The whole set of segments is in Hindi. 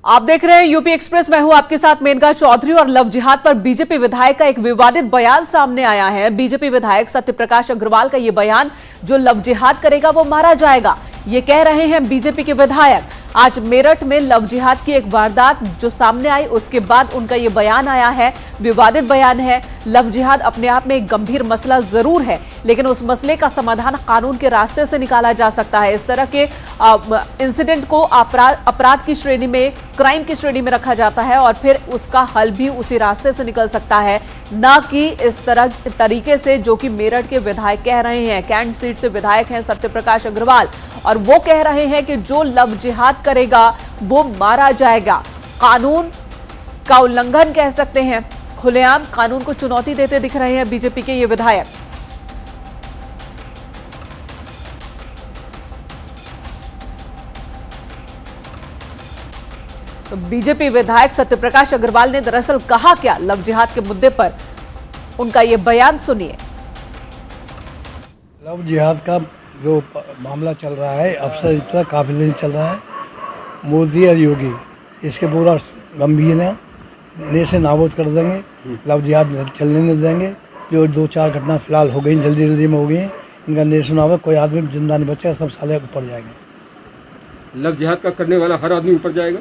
आप देख रहे हैं यूपी एक्सप्रेस। मैं हूं आपके साथ मेनका चौधरी। और लव जिहाद पर बीजेपी विधायक का एक विवादित बयान सामने आया है। बीजेपी विधायक सत्यप्रकाश अग्रवाल का यह बयान, जो लव जिहाद करेगा वो मारा जाएगा, ये कह रहे हैं बीजेपी के विधायक। आज मेरठ में लव जिहाद की एक वारदात जो सामने आई, उसके बाद उनका ये बयान आया है, विवादित बयान है। लव जिहाद अपने आप में एक गंभीर मसला जरूर है, लेकिन उस मसले का समाधान कानून के रास्ते से निकाला जा सकता है। इस तरह के इंसिडेंट को अपराध की श्रेणी में, क्राइम की श्रेणी में रखा जाता है और फिर उसका हल भी उसी रास्ते से निकल सकता है, ना कि इस तरह तरीके से जो कि मेरठ के विधायक कह रहे हैं। कैंट सीट से विधायक हैं सत्यप्रकाश अग्रवाल, और वो कह रहे हैं कि जो लव जिहाद करेगा वो मारा जाएगा। कानून का उल्लंघन कह सकते हैं, खुलेआम कानून को चुनौती देते दिख रहे हैं बीजेपी के ये विधायक। तो बीजेपी विधायक सत्यप्रकाश अग्रवाल ने दरअसल कहा क्या लव जिहाद के मुद्दे पर, उनका यह बयान सुनिए। लव जिहाद का जो मामला चल रहा है, अफसर इतना काफी दिन चल रहा है, मोदी और योगी इसके पूरा गंभीर है, नेसे नाबूद कर देंगे, लव जिहाद चलने नहीं देंगे। जो 2-4 घटना फिलहाल हो गई, जल्दी जल्दी में हो गई हैं, इनका नेसे नाबूद, कोई आदमी जिंदा नहीं बचेगा, सब साले ऊपर जाएंगे। लव जिहाद का करने वाला हर आदमी ऊपर जाएगा।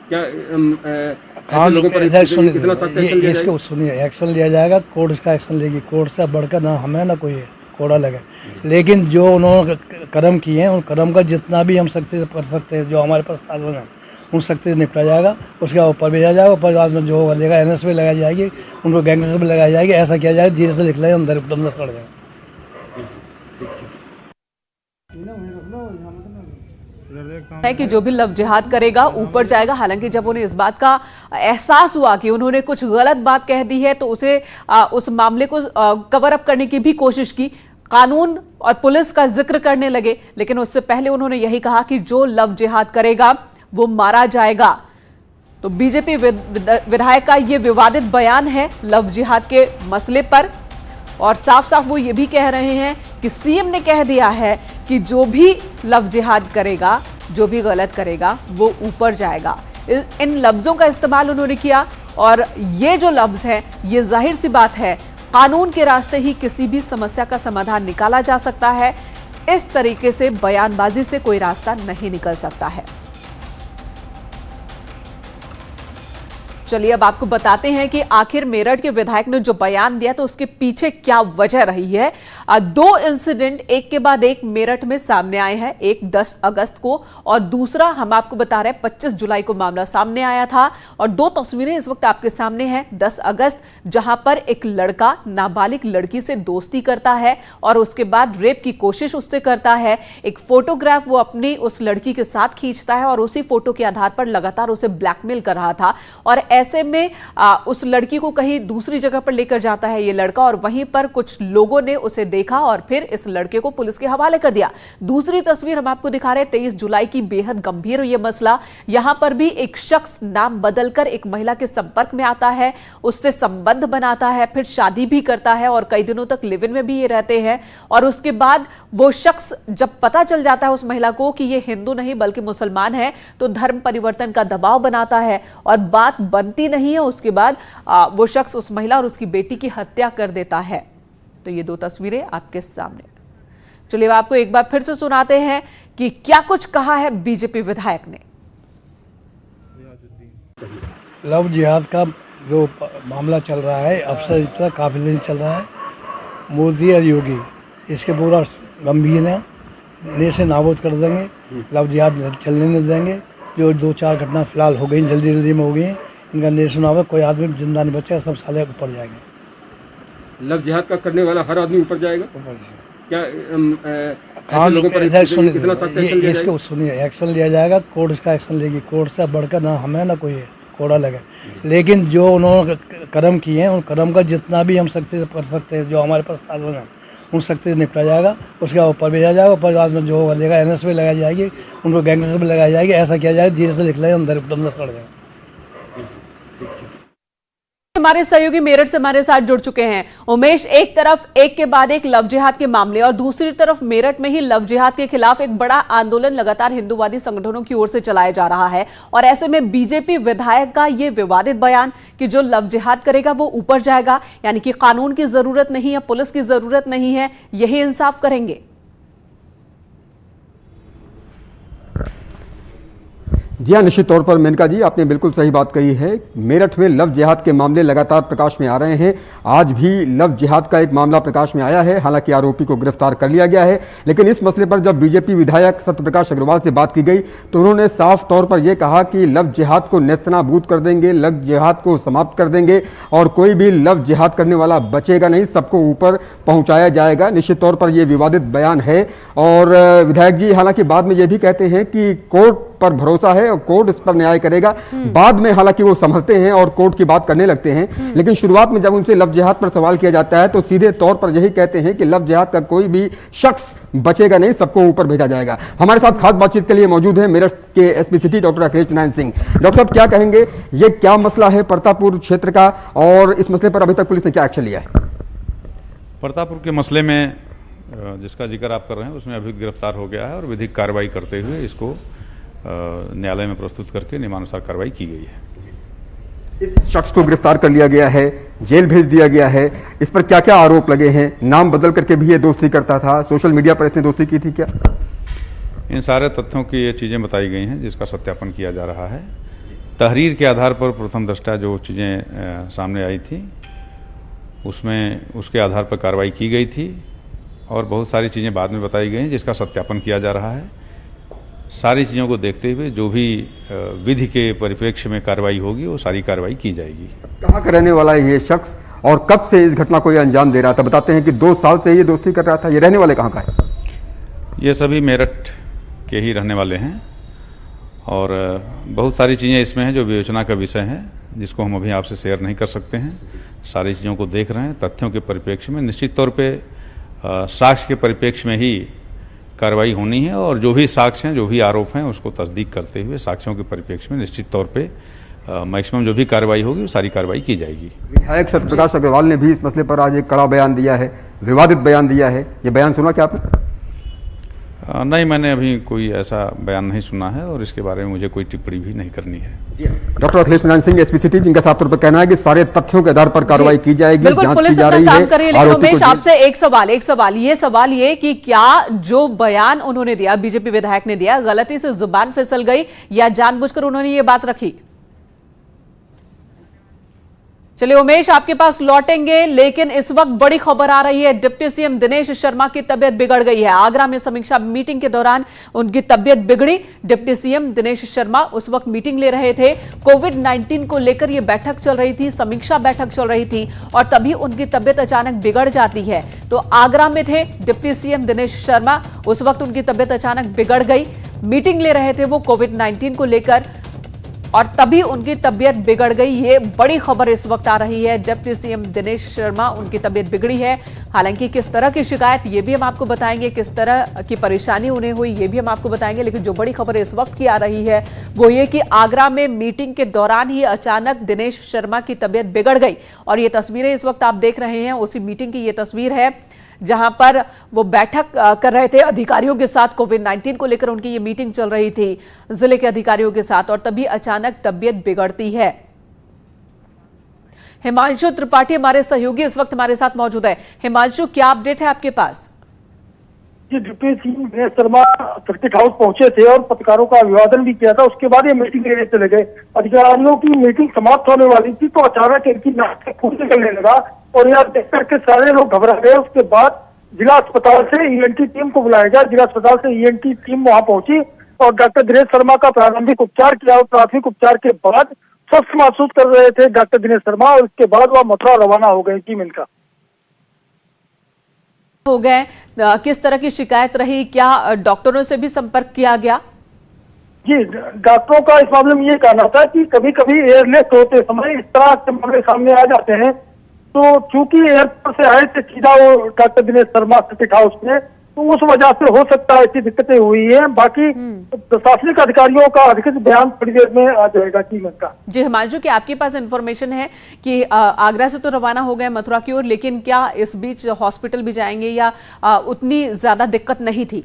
क्या हाँ, लोगों पर कितना सख्त एक्शन लिया इसको सुनिए, एक्शन लिया जाएगा, कोर्ट इसका एक्शन लेगी। कोर्ट से बढ़कर ना हमें ना कोई कोड़ा लगे, लेकिन जो उन्होंने कर्म किए हैं उन कर्म का जितना भी हम सख्ती से कर सकते हैं, जो हमारे पास साधन है उन सख्ती से निपटा जाएगा। उसके ऊपर भेजा जाएगा, ऊपर बाद में जो लेगा NS में लगाई जाएगी, उनको गैंगस्टर में लगाई जाएगी। ऐसा किया जाएगा, धीरे से लिख लें, अंदर सड़ जाएगा। है कि जो भी लव जिहाद करेगा ऊपर जाएगा। हालांकि जब उन्हें इस बात का एहसास हुआ कि उन्होंने कुछ गलत बात कह दी है, तो उसे उस मामले को कवर अप करने की भी कोशिश की, कानून और पुलिस का जिक्र करने लगे। लेकिन उससे पहले उन्होंने यही कहा कि जो लव जिहाद करेगा वो मारा जाएगा। तो बीजेपी विधायक का ये विवादित बयान है लव जिहाद के मसले पर, और साफ साफ वो ये भी कह रहे हैं कि सीएम ने कह दिया है कि जो भी लव जिहाद करेगा, जो भी गलत करेगा वो ऊपर जाएगा। इन लफ्जों का इस्तेमाल उन्होंने किया, और ये जो लफ्ज है, ये जाहिर सी बात है, कानून के रास्ते ही किसी भी समस्या का समाधान निकाला जा सकता है। इस तरीके से बयानबाजी से कोई रास्ता नहीं निकल सकता है। चलिए अब आपको बताते हैं कि आखिर मेरठ के विधायक ने जो बयान दिया तो उसके पीछे क्या वजह रही है। 2 इंसिडेंट एक के बाद एक मेरठ में सामने आए हैं। एक 10 अगस्त को और दूसरा हम आपको बता रहे हैं 25 जुलाई को मामला सामने आया था। और 2 तस्वीरें इस वक्त आपके सामने हैं। 10 अगस्त जहां पर एक लड़का नाबालिग लड़की से दोस्ती करता है और उसके बाद रेप की कोशिश उससे करता है। एक फोटोग्राफ वो अपनी उस लड़की के साथ खींचता है और उसी फोटो के आधार पर लगातार उसे ब्लैकमेल कर रहा था। और ऐसे में उस लड़की को कहीं दूसरी जगह पर लेकर जाता है ये लड़का, और वहीं पर कुछ लोगों ने उसे देखा और फिर इस लड़के को पुलिस के हवाले कर दिया। दूसरी तस्वीर हम आपको दिखा रहे हैं 23 जुलाई की, बेहद गंभीर ये मसला। यहां पर भी एक शख्स नाम बदलकर एक महिला के संपर्क में आता है, उससे संबंध बनाता है, फिर शादी भी करता है और कई दिनों तक लिव इन में भी ये रहते हैं। और उसके बाद वो शख्स, जब पता चल जाता है उस महिला को कि ये हिंदू नहीं बल्कि मुसलमान है, तो धर्म परिवर्तन का दबाव बनाता है और बात बनती नहीं है। उसके बाद वो शख्स उस महिला और उसकी बेटी की हत्या कर देता है। तो ये 2 तस्वीरें आपके सामने। चलिए आपको एक बार फिर से सुनाते हैं कि क्या कुछ कहा है बीजेपी विधायक ने। लव जिहाद का जो मामला चल रहा है, अफसर इतना काफी दिन चल रहा है, मोदी और योगी इसके पूरा गंभीर है, नेसे नाबूद कर देंगे, लव जिहाद चलने नहीं देंगे। जो 2-4 घटना फिलहाल हो गई, जल्दी जल्दी में हो गई हैं, इनका नेसे नाबूद, कोई आदमी जिंदा नहीं बचेगा, सब साले ऊपर जाएंगे। लव जिहाद का करने वाला हर आदमी ऊपर जाएगा। क्या हाँ, लोगों पर कितना सख्त एक्शन लिया इसको सुनिए, एक्शन लिया जाएगा, कोर्ट इसका एक्शन लेगी। कोर्ट से बढ़कर ना हमें ना कोई कोड़ा लगे, लेकिन जो उन्होंने कर्म किए हैं उन कर्म का जितना भी हम सख्ती से कर सकते हैं, जो हमारे पास साधन है उन सख्ती से निपटा जाएगा। उसके ऊपर भेजा जाएगा, ऊपर बाद में जो लेगा NS में लगाई जाएगी, उनको गैंगस्टर में लगाई जाएगी। ऐसा किया जाएगा, धीरे से लिख लें, अंदर सड़ जाएगा। हमारे सहयोगी मेरठ से हमारे साथ जुड़ चुके हैं। उमेश, एक तरफ एक के बाद एक लव जिहाद के मामले और दूसरी तरफ मेरठ में ही लव जिहाद के खिलाफ एक बड़ा आंदोलन लगातार हिंदूवादी संगठनों की ओर से चलाया जा रहा है और ऐसे में बीजेपी विधायक का यह विवादित बयान कि जो लव जिहाद करेगा वो ऊपर जाएगा, यानी कि कानून की जरूरत नहीं है, पुलिस की जरूरत नहीं है, यही इंसाफ करेंगे। जी हाँ, निश्चित तौर पर मेनका जी आपने बिल्कुल सही बात कही है। मेरठ में लव जिहाद के मामले लगातार प्रकाश में आ रहे हैं। आज भी लव जिहाद का एक मामला प्रकाश में आया है, हालांकि आरोपी को गिरफ्तार कर लिया गया है। लेकिन इस मसले पर जब बीजेपी विधायक सत्यप्रकाश अग्रवाल से बात की गई तो उन्होंने साफ तौर पर यह कहा कि लव जिहाद को नेस्तनाबूद कर देंगे, लव जिहाद को समाप्त कर देंगे और कोई भी लव जिहाद करने वाला बचेगा नहीं, सबको ऊपर पहुंचाया जाएगा। निश्चित तौर पर यह विवादित बयान है और विधायक जी हालांकि बाद में यह भी कहते हैं कि कोर्ट पर भरोसा है और कोर्ट इस पर न्याय करेगा। बाद में हालांकि वो समझते हैं और कोर्ट की बात करने लगते हैं, लेकिन शुरुआत में जब उनसे लव जिहाद पर सवाल किया जाता है तो सीधे तौर पर यही कहते हैं कि लव जिहाद का कोई भी शख्स बचेगा नहीं, सबको ऊपर भेजा जाएगा। हमारे साथ खास बातचीत के लिए मौजूद है मेरठ के SP city doctor Akhilesh Narayan Singh. Doctor साहब क्या कहेंगे, ये क्या मसला है परतापुर क्षेत्र का और इस मसले पर अभी तक पुलिस ने क्या एक्शन लिया है? परतापुर के मसले में जिसका जिक्र आप कर रहे हैं उसमें अभी गिरफ्तार हो गया है और विधिक कार्रवाई करते हुए इसको न्यायालय में प्रस्तुत करके नियमानुसार कार्रवाई की गई है। इस शख्स को गिरफ्तार कर लिया गया है, जेल भेज दिया गया है, इस पर क्या क्या आरोप लगे हैं? नाम बदल करके भी ये दोस्ती करता था, सोशल मीडिया पर इसने दोस्ती की थी क्या? इन सारे तथ्यों की ये चीज़ें बताई गई हैं जिसका सत्यापन किया जा रहा है। तहरीर के आधार पर प्रथम दृष्टया जो चीज़ें सामने आई थी उसमें उसके आधार पर कार्रवाई की गई थी और बहुत सारी चीज़ें बाद में बताई गई हैं जिसका सत्यापन किया जा रहा है। सारी चीज़ों को देखते हुए जो भी विधि के परिप्रेक्ष्य में कार्रवाई होगी वो सारी कार्रवाई की जाएगी। कहाँ का रहने वाला है ये शख्स और कब से इस घटना को ये अंजाम दे रहा था? बताते हैं कि 2 साल से ये दोस्ती कर रहा था। ये रहने वाले कहाँ का है? ये सभी मेरठ के ही रहने वाले हैं और बहुत सारी चीज़ें इसमें हैं जो विवेचना का विषय है जिसको हम अभी आपसे शेयर नहीं कर सकते हैं। सारी चीज़ों को देख रहे हैं तथ्यों के परिप्रेक्ष्य में। निश्चित तौर पर साक्ष्य के परिप्रेक्ष्य में ही कार्रवाई होनी है और जो भी साक्ष्य हैं, जो भी आरोप हैं उसको तस्दीक करते हुए साक्ष्यों के परिप्रेक्ष्य में निश्चित तौर पे मैक्सिमम जो भी कार्रवाई होगी वो सारी कार्रवाई की जाएगी। विधायक सत्यप्रकाश अग्रवाल ने भी इस मसले पर आज एक कड़ा बयान दिया है, विवादित बयान दिया है। ये बयान सुना क्या आपने? नहीं, मैंने अभी कोई ऐसा बयान नहीं सुना है और इसके बारे में मुझे कोई टिप्पणी भी नहीं करनी है। Doctor Akhilesh Narayan Singh SP city, जिनका साफ तौर पर कहना है कि सारे तथ्यों के आधार पर कार्रवाई की जाएगी, बिल्कुल पुलिस अपना काम कर रही है। लेकिन उमेश आपसे एक सवाल ये कि क्या जो बयान उन्होंने दिया, बीजेपी विधायक ने दिया, गलती से जुबान फिसल गई या जानबूझकर उन्होंने ये बात रखी? चलिए उमेश आपके पास लौटेंगे, लेकिन इस वक्त बड़ी खबर आ रही है। डिप्टी सीएम दिनेश शर्मा की तबीयत बिगड़ गई है। आगरा में समीक्षा मीटिंग के दौरान उनकी तबीयत बिगड़ी। डिप्टी सीएम दिनेश शर्मा उस वक्त मीटिंग ले रहे थे, कोविड-19 को लेकर यह बैठक चल रही थी, समीक्षा बैठक चल रही थी और तभी उनकी तबीयत अचानक बिगड़ जाती है। तो आगरा में थे डिप्टी सीएम दिनेश शर्मा, उस वक्त उनकी तबीयत अचानक बिगड़ गई। मीटिंग ले रहे थे वो कोविड-19 को लेकर और तभी उनकी तबीयत बिगड़ गई। ये बड़ी खबर इस वक्त आ रही है। डिप्टी सीएम दिनेश शर्मा, उनकी तबीयत बिगड़ी है। हालांकि किस तरह की शिकायत ये भी हम आपको बताएंगे, किस तरह की परेशानी उन्हें हुई ये भी हम आपको बताएंगे। लेकिन जो बड़ी खबर इस वक्त की आ रही है वो ये कि आगरा में मीटिंग के दौरान ही अचानक दिनेश शर्मा की तबीयत बिगड़ गई और ये तस्वीरें इस वक्त आप देख रहे हैं उसी मीटिंग की ये तस्वीर है जहां पर वो बैठक कर रहे थे अधिकारियों के साथ। कोविड-19 को लेकर उनकी ये मीटिंग चल रही थी जिले के अधिकारियों के साथ और तभी अचानक तबीयत बिगड़ती है। हिमांशु त्रिपाठी हमारे सहयोगी इस वक्त हमारे साथ मौजूद है। हिमांशु, क्या अपडेट है आपके पास? जी, deputy CM Dinesh Sharma circuit house पहुंचे थे और पत्रकारों का अभिवादन भी किया था। उसके बाद ये मीटिंग लेने चले गए। अधिकारियों की मीटिंग समाप्त होने वाली थी तो अचानक इनकी नाक से खून निकलने लगा और यहाँ देख करके सारे लोग घबरा गए। उसके बाद जिला अस्पताल से ईएनटी टीम को बुलाया गया। जिला अस्पताल से ईएनटी टीम वहां पहुंची और डॉक्टर दिनेश शर्मा का प्रारंभिक उपचार किया और प्राथमिक उपचार के बाद स्वस्थ महसूस कर रहे थे डॉक्टर दिनेश शर्मा और उसके बाद वह मथुरा रवाना हो गए टीम इनका हो गए। किस तरह की शिकायत रही, क्या डॉक्टरों से भी संपर्क किया गया? जी, डॉक्टरों का इस मामले में ये कहना था कि कभी कभी एयरलेस होते समय इस तरह के मामले सामने आ जाते हैं। तो चूंकि एयरपोर्ट से आए थे सीधा वो doctor Dinesh Sharma circuit house में तो उस वजह से हो सकता है ऐसी दिक्कतें हुई है। बाकी प्रशासनिक अधिकारियों का अधिकृत बयान थोड़ी देर में आ जाएगा टीम का। जी हिमांशु, कि आपके पास इन्फॉर्मेशन है कि आगरा से तो रवाना हो गए मथुरा की ओर, लेकिन क्या इस बीच हॉस्पिटल भी जाएंगे या उतनी ज्यादा दिक्कत नहीं थी?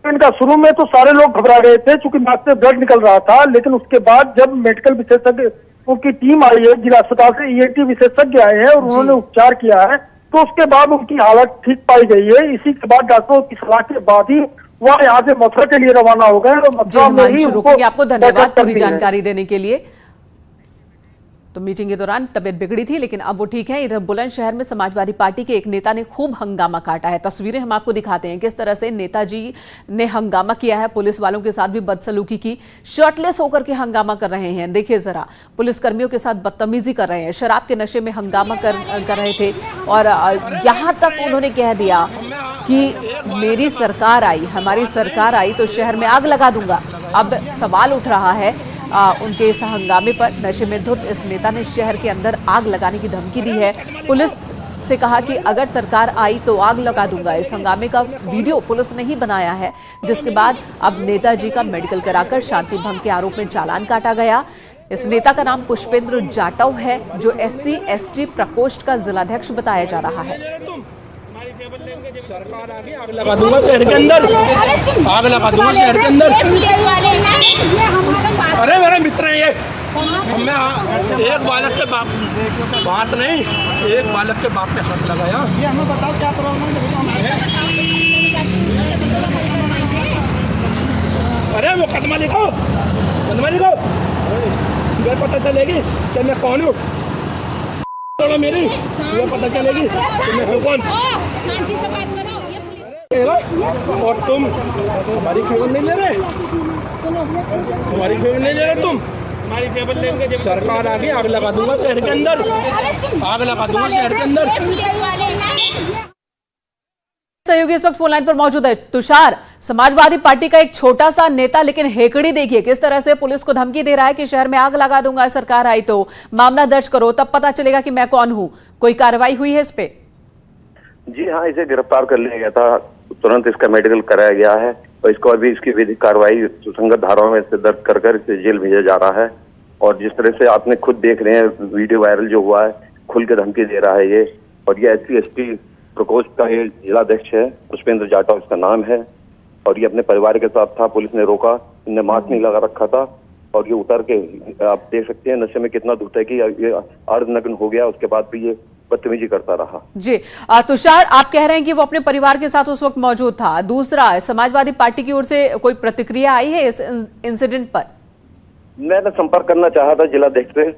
इनका शुरू में तो सारे लोग घबरा गए थे क्योंकि नाक से ब्लड निकल रहा था, लेकिन उसके बाद जब मेडिकल विशेषज्ञ की टीम आई है, जिला अस्पताल से ईएनटी विशेषज्ञ आए हैं और उन्होंने उपचार किया है, तो उसके बाद उनकी हालत ठीक पाई गई है। इसी के बाद डॉक्टरों की सलाह के बाद ही वह यहाँ से मथुरा के लिए रवाना हो गए और मथुरा में ही आपको धन्यवाद पूरी जानकारी देने के लिए। तो मीटिंग के दौरान तबियत बिगड़ी थी, लेकिन अब वो ठीक है। इधर बुलंदशहर में समाजवादी पार्टी के एक नेता ने खूब हंगामा काटा है। तस्वीरें हम आपको दिखाते हैं किस तरह से नेताजी ने हंगामा किया है, पुलिस वालों के साथ भी बदसलूकी की, शर्टलेस होकर के हंगामा कर रहे हैं। देखिए जरा, पुलिसकर्मियों के साथ बदतमीजी कर रहे हैं, शराब के नशे में हंगामा कर रहे थे और यहां तक उन्होंने कह दिया कि मेरी सरकार आई, हमारी सरकार आई तो शहर में आग लगा दूंगा। अब सवाल उठ रहा है उनके इस हंगामे पर। नशे में धुत इस नेता ने शहर के अंदर आग लगाने की धमकी दी है। पुलिस से कहा कि अगर सरकार आई तो आग लगा दूंगा। इस हंगामे का वीडियो पुलिस ने ही बनाया है, जिसके बाद अब नेताजी का मेडिकल कराकर शांति भंग के आरोप में चालान काटा गया। इस नेता का नाम पुष्पेंद्र जाटव है, जो SC/ST प्रकोष्ठ का जिलाध्यक्ष बताया जा रहा है। सरकार आ गई, आग लगा दूंगा शहर के अंदर, आग लगा दूंगा शहर के अंदर। अरे मेरे मित्र हैं ये, मैं एक बालक के बात नहीं, एक बालक के बाप पे हाथ लगाया। ये हमें बताओ क्या प्रॉब्लम है? अरे मुकदमा लिखो, मुकदमा लिखो, सुबह पता चलेगी कि मैं कौन हूँ। मेरी सुबह पता चलेगी कि मैं हूँ कौन। और तुम हमारी फेवर नहीं ले रहे, हमारी फेवर नहीं ले रहे तुम। हमारी फेवर लेंगे, सरकार आ गई, आग लगा दूंगा शहर के अंदर, आग लगा दूंगा शहर के अंदर। सहयोगी इस वक्त फोन लाइन पर मौजूद है तुषार। समाजवादी पार्टी का एक छोटा सा नेता, लेकिन हेकड़ी देखिए किस तरह से पुलिस को धमकी दे रहा है कि शहर में आग लगा दूंगा, सरकार आई तो मामला दर्ज करो, तब पता चलेगा कि मैं कौन हूं। कोई कार्रवाई हुई है इस पे? जी हाँ, इसे गिरफ्तार कर लिया गया था, तुरंत इसका मेडिकल कराया गया है और इसको अभी इसकी विधिक कार्रवाई सुसंगत धाराओं में से दर्ज कर कर इसे जेल भेजा जा रहा है। और जिस तरह से आपने खुद देख रहे हैं वीडियो वायरल जो हुआ है, खुल के धमकी दे रहा है ये। और ये SC/ST प्रकोष्ठ का ये जिलाध्यक्ष है, पुष्पेंद्र जाटव इसका नाम है। और ये अपने परिवार के साथ था, पुलिस ने रोका, इनने मास्क नहीं लगा रखा था और ये उतर के, आप देख सकते हैं नशे में कितना धुत है कि ये अर्धनग्न हो गया, उसके बाद भी ये बदतमीजी करता रहा। जी तुषार, आप कह रहे हैं कि वो अपने परिवार के साथ उस वक्त मौजूद था। दूसरा, समाजवादी पार्टी की ओर से कोई प्रतिक्रिया आई है इस इंसिडेंट पर? मैंने संपर्क करना चाहा था जिलाध्यक्ष से,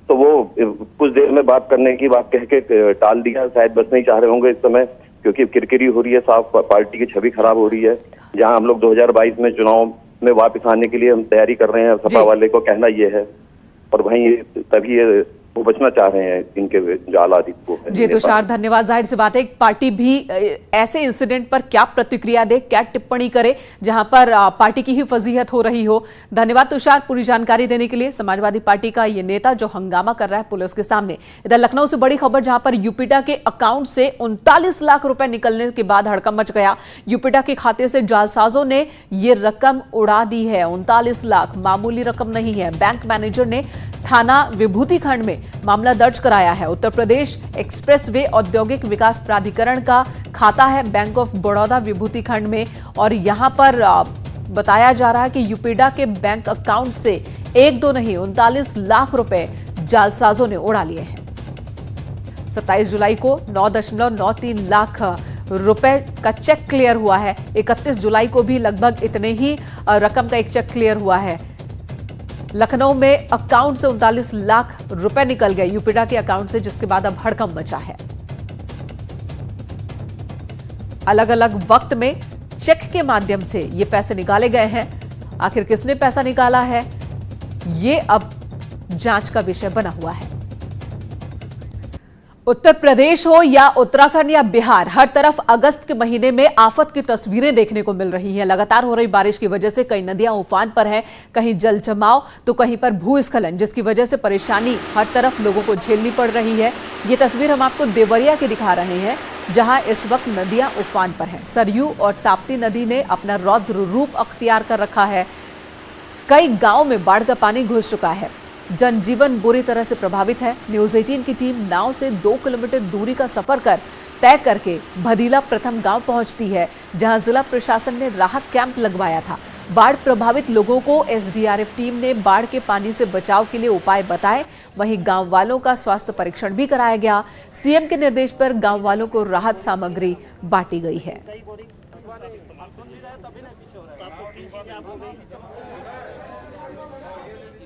तो वो कुछ देर में बात करने की बात कह के टाल दिया। शायद बस नहीं चाह रहे होंगे इस समय, क्योंकि किरकिरी हो रही है, साफ पार्टी की छवि खराब हो रही है। जहां हम लोग 2022 में चुनाव में वापस आने के लिए हम तैयारी कर रहे हैं, सपा वाले को कहना ये है, और वहीं तभी ये वो बचना चाह रहे हैं इनके जाल आदि को। जी तुषार, धन्यवाद। जाहिर सी बात है पार्टी भी ऐसे इंसिडेंट पर क्या प्रतिक्रिया दे, क्या टिप्पणी करे जहां पर पार्टी की ही फजीहत हो रही हो। धन्यवाद तुषार पूरी जानकारी देने के लिए। समाजवादी पार्टी का ये नेता जो हंगामा कर रहा है पुलिस के सामने। इधर लखनऊ से बड़ी खबर, जहां पर यूपीटा के अकाउंट से 39 लाख रुपए निकलने के बाद हड़कंप मच गया। यूपीटा के खाते से जालसाजों ने ये रकम उड़ा दी है। 39 लाख मामूली रकम नहीं है। बैंक मैनेजर ने थाना विभूति खंड में मामला दर्ज कराया है। उत्तर प्रदेश एक्सप्रेसवे औद्योगिक विकास प्राधिकरण का खाता है बैंक ऑफ बड़ौदा विभूति खंड में, और यहां पर बताया जा रहा है कि यूपीडा के बैंक अकाउंट से 1-2 नहीं 39 लाख रुपए जालसाजों ने उड़ा लिए हैं। 27 जुलाई को 9.93 लाख रुपए का चेक क्लियर हुआ है। 31 जुलाई को भी लगभग इतने ही रकम का एक चेक क्लियर हुआ है। लखनऊ में अकाउंट से 39 लाख रुपए निकल गए यूपीडा के अकाउंट से, जिसके बाद अब हड़कंप मचा है। अलग अलग वक्त में चेक के माध्यम से ये पैसे निकाले गए हैं। आखिर किसने पैसा निकाला है, ये अब जांच का विषय बना हुआ है। उत्तर प्रदेश हो या उत्तराखंड या बिहार, हर तरफ अगस्त के महीने में आफत की तस्वीरें देखने को मिल रही हैं। लगातार हो रही बारिश की वजह से कई नदियां उफान पर हैं, कहीं जल जमाव तो कहीं पर भूस्खलन, जिसकी वजह से परेशानी हर तरफ लोगों को झेलनी पड़ रही है। ये तस्वीर हम आपको देवरिया की दिखा रहे हैं, जहां इस वक्त नदियां उफान पर हैं। सरयू और ताप्ती नदी ने अपना रौद्र रूप अख्तियार कर रखा है। कई गांवों में बाढ़ का पानी घुस चुका है, जनजीवन बुरी तरह से प्रभावित है। न्यूज 18 की टीम नाव से 2 किलोमीटर दूरी का सफर तय करके भदीला प्रथम गांव पहुंचती है, जहां जिला प्रशासन ने राहत कैंप लगवाया था। बाढ़ प्रभावित लोगों को एसडीआरएफ टीम ने बाढ़ के पानी से बचाव के लिए उपाय बताए। वहीं गांव वालों का स्वास्थ्य परीक्षण भी कराया गया। सीएम के निर्देश पर गांव वालों को राहत सामग्री बांटी गई है।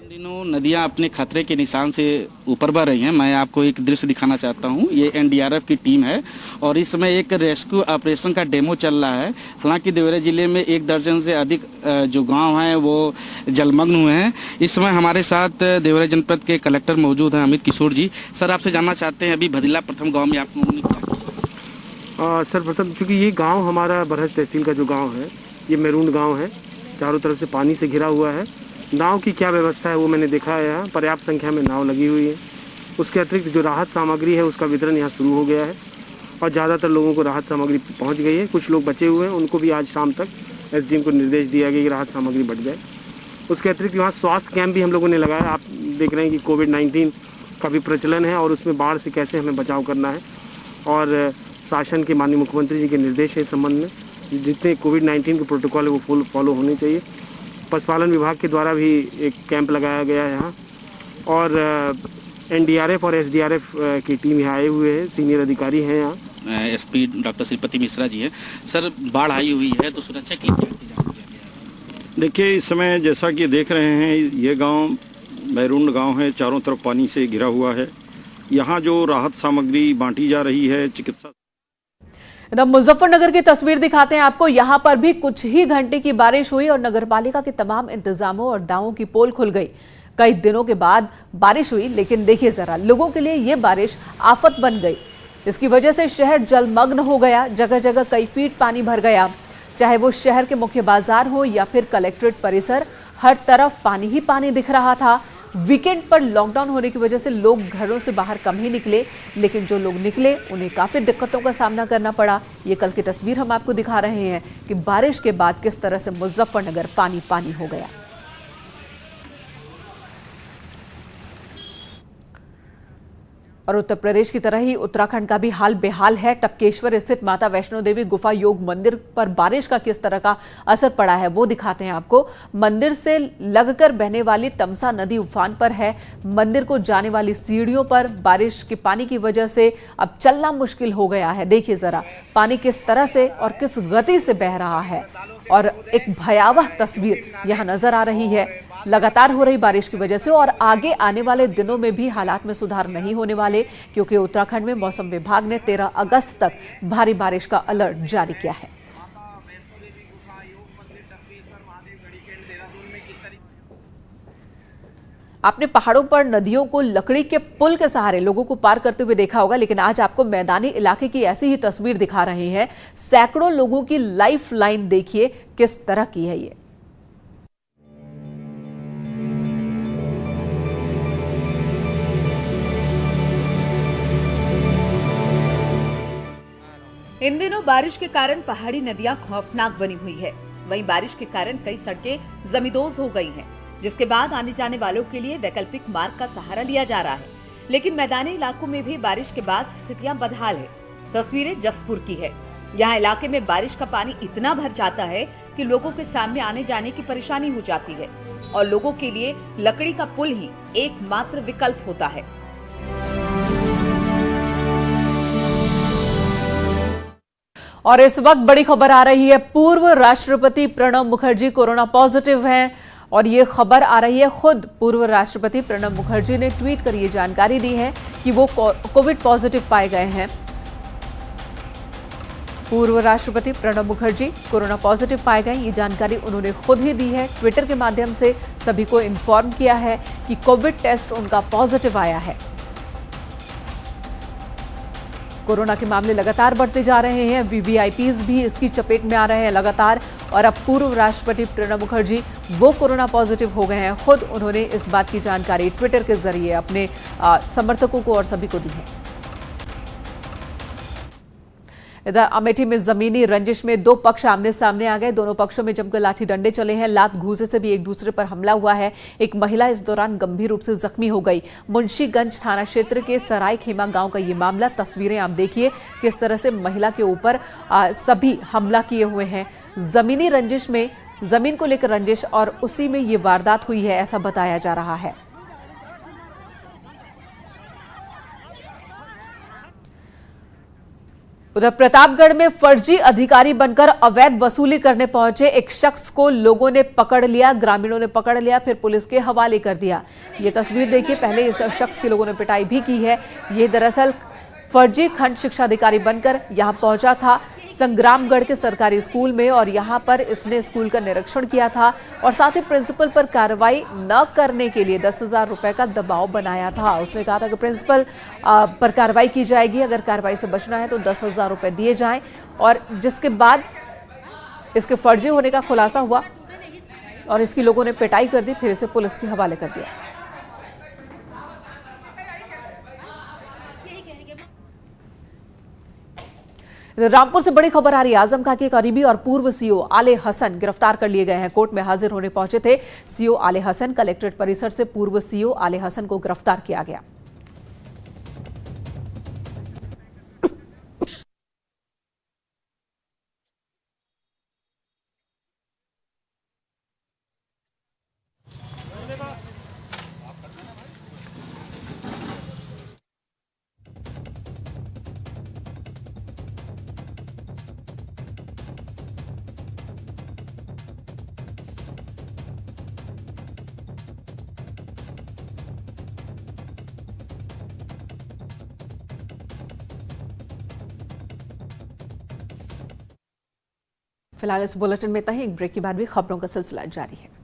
दिनों नदियां अपने खतरे के निशान से ऊपर बढ़ रही हैं। मैं आपको एक दृश्य दिखाना चाहता हूं। ये एनडीआरएफ की टीम है और इस समय एक रेस्क्यू ऑपरेशन का डेमो चल रहा है। हालांकि देवरिया जिले में 1 दर्जन से अधिक जो गांव हैं वो जलमग्न हुए हैं। इस समय हमारे साथ देवरिया जनपद के कलेक्टर मौजूद हैं, अमित किशोर जी। सर, आपसे जानना चाहते हैं, अभी भदीला प्रथम गाँव में आप लोगों ने क्या किया? सर, प्रथम क्योंकि ये गाँव हमारा बरहज तहसील का जो गाँव है, ये मेरून गाँव है, चारों तरफ से पानी से घिरा हुआ है। नाव की क्या व्यवस्था है वो मैंने देखा है। यहाँ पर्याप्त संख्या में नाव लगी हुई है। उसके अतिरिक्त जो राहत सामग्री है उसका वितरण यहाँ शुरू हो गया है और ज़्यादातर लोगों को राहत सामग्री पहुँच गई है। कुछ लोग बचे हुए हैं, उनको भी आज शाम तक एसडीएम को निर्देश दिया गया कि राहत सामग्री बढ़ जाए। उसके अतिरिक्त वहाँ स्वास्थ्य कैंप भी हम लोगों ने लगाया। आप देख रहे हैं कि कोविड-19 का भी प्रचलन है और उसमें बाढ़ से कैसे हमें बचाव करना है। और शासन के माननीय मुख्यमंत्री जी के निर्देश है इस संबंध में। जितने कोविड-19 के प्रोटोकॉल है वो फॉलो होने चाहिए। पशुपालन विभाग के द्वारा भी एक कैंप लगाया गया है यहाँ और एनडीआरएफ और एसडीआरएफ की टीम यहाँ आए हुए हैं, सीनियर अधिकारी हैं यहाँ। एसपी डॉक्टर श्रीपति मिश्रा जी हैं। सर, बाढ़ आई हुई है तो सुरक्षा के लिए क्या इंतजाम किया गया है? देखिए, इस समय जैसा कि देख रहे हैं, ये गांव मैरून गांव है, चारों तरफ पानी से घिरा हुआ है। यहाँ जो राहत सामग्री बांटी जा रही है, चिकित्सा। मुजफ्फरनगर की तस्वीर दिखाते हैं आपको। यहां पर भी कुछ ही घंटे की बारिश हुई और नगरपालिका के तमाम इंतजामों और दावों की पोल खुल गई। कई दिनों के बाद बारिश हुई, लेकिन देखिए जरा, लोगों के लिए यह बारिश आफत बन गई। इसकी वजह से शहर जलमग्न हो गया। जगह जगह कई फीट पानी भर गया। चाहे वो शहर के मुख्य बाजार हो या फिर कलेक्ट्रेट परिसर, हर तरफ पानी ही पानी दिख रहा था। वीकेंड पर लॉकडाउन होने की वजह से लोग घरों से बाहर कम ही निकले, लेकिन जो लोग निकले उन्हें काफ़ी दिक्कतों का सामना करना पड़ा। ये कल की तस्वीर हम आपको दिखा रहे हैं कि बारिश के बाद किस तरह से मुजफ्फरनगर पानी पानी हो गया। और उत्तर प्रदेश की तरह ही उत्तराखंड का भी हाल बेहाल है। टपकेश्वर स्थित माता वैष्णो देवी गुफा योग मंदिर पर बारिश का किस तरह का असर पड़ा है वो दिखाते हैं आपको। मंदिर से लगकर बहने वाली तमसा नदी उफान पर है। मंदिर को जाने वाली सीढ़ियों पर बारिश के पानी की वजह से अब चलना मुश्किल हो गया है। देखिए जरा, पानी किस तरह से और किस गति से बह रहा है और एक भयावह तस्वीर यहाँ नजर आ रही है। लगातार हो रही बारिश की वजह से और आगे आने वाले दिनों में भी हालात में सुधार नहीं होने वाले, क्योंकि उत्तराखंड में मौसम विभाग ने 13 अगस्त तक भारी बारिश का अलर्ट जारी किया है। आपने पहाड़ों पर नदियों को लकड़ी के पुल के सहारे लोगों को पार करते हुए देखा होगा, लेकिन आज आपको मैदानी इलाके की ऐसी ही तस्वीर दिखा रहे हैं। सैकड़ों लोगों की लाइफ लाइन देखिए किस तरह की है। ये इन दिनों बारिश के कारण पहाड़ी नदियां खौफनाक बनी हुई है। वहीं बारिश के कारण कई सड़कें जमींदोज हो गई हैं, जिसके बाद आने जाने वालों के लिए वैकल्पिक मार्ग का सहारा लिया जा रहा है। लेकिन मैदानी इलाकों में भी बारिश के बाद स्थितियां बदहाल है। तस्वीरें जसपुर की है। यहाँ इलाके में बारिश का पानी इतना भर जाता है कि लोगों के सामने आने जाने की परेशानी हो जाती है और लोगों के लिए लकड़ी का पुल ही एकमात्र विकल्प होता है। और इस वक्त बड़ी खबर आ रही है। पूर्व राष्ट्रपति प्रणब मुखर्जी कोरोना पॉजिटिव हैं और ये खबर आ रही है, खुद पूर्व राष्ट्रपति प्रणब मुखर्जी ने ट्वीट कर ये जानकारी दी है कि वो कोविड पॉजिटिव पाए गए हैं। पूर्व राष्ट्रपति प्रणब मुखर्जी कोरोना पॉजिटिव पाए गए, ये जानकारी उन्होंने खुद ही दी है। ट्विटर के माध्यम से सभी को इन्फॉर्म किया है कि कोविड टेस्ट उनका पॉजिटिव आया है। कोरोना के मामले लगातार बढ़ते जा रहे हैं। वीवीआईपीज भी इसकी चपेट में आ रहे हैं लगातार। और अब पूर्व राष्ट्रपति प्रणब मुखर्जी वो कोरोना पॉजिटिव हो गए हैं। खुद उन्होंने इस बात की जानकारी ट्विटर के जरिए अपने समर्थकों को और सभी को दी है। इधर अमेठी में जमीनी रंजिश में दो पक्ष आमने सामने आ गए। दोनों पक्षों में जमकर लाठी डंडे चले हैं। लात घूसे से भी एक दूसरे पर हमला हुआ है। एक महिला इस दौरान गंभीर रूप से जख्मी हो गई। मुंशीगंज थाना क्षेत्र के सराय खेमा गांव का ये मामला। तस्वीरें आप देखिए किस तरह से महिला के ऊपर सभी हमला किए हुए हैं। जमीनी रंजिश में जमीन को लेकर रंजिश और उसी में ये वारदात हुई है, ऐसा बताया जा रहा है। उधर प्रतापगढ़ में फर्जी अधिकारी बनकर अवैध वसूली करने पहुंचे एक शख्स को लोगों ने पकड़ लिया। ग्रामीणों ने पकड़ लिया, फिर पुलिस के हवाले कर दिया। ये तस्वीर देखिए। पहले इस शख्स की लोगों ने पिटाई भी की है। ये दरअसल फर्जी खंड शिक्षा अधिकारी बनकर यहां पहुंचा था संग्रामगढ़ के सरकारी स्कूल में, और यहां पर इसने स्कूल का निरीक्षण किया था और साथ ही प्रिंसिपल पर कार्रवाई न करने के लिए 10,000 रुपए का दबाव बनाया था। उसने कहा था कि प्रिंसिपल पर कार्रवाई की जाएगी, अगर कार्रवाई से बचना है तो 10,000 रुपए दिए जाएं। और जिसके बाद इसके फर्जी होने का खुलासा हुआ और इसकी लोगों ने पिटाई कर दी, फिर इसे पुलिस के हवाले कर दिया। रामपुर से बड़ी खबर आ रही है। आजम खां के करीबी और पूर्व सीओ आले हसन गिरफ्तार कर लिए गए हैं। कोर्ट में हाजिर होने पहुंचे थे सीओ आले हसन। कलेक्ट्रेट परिसर से पूर्व सीओ आले हसन को गिरफ्तार किया गया। फिलहाल इस बुलेटिन में इतना ही। एक ब्रेक के बाद भी खबरों का सिलसिला जारी है।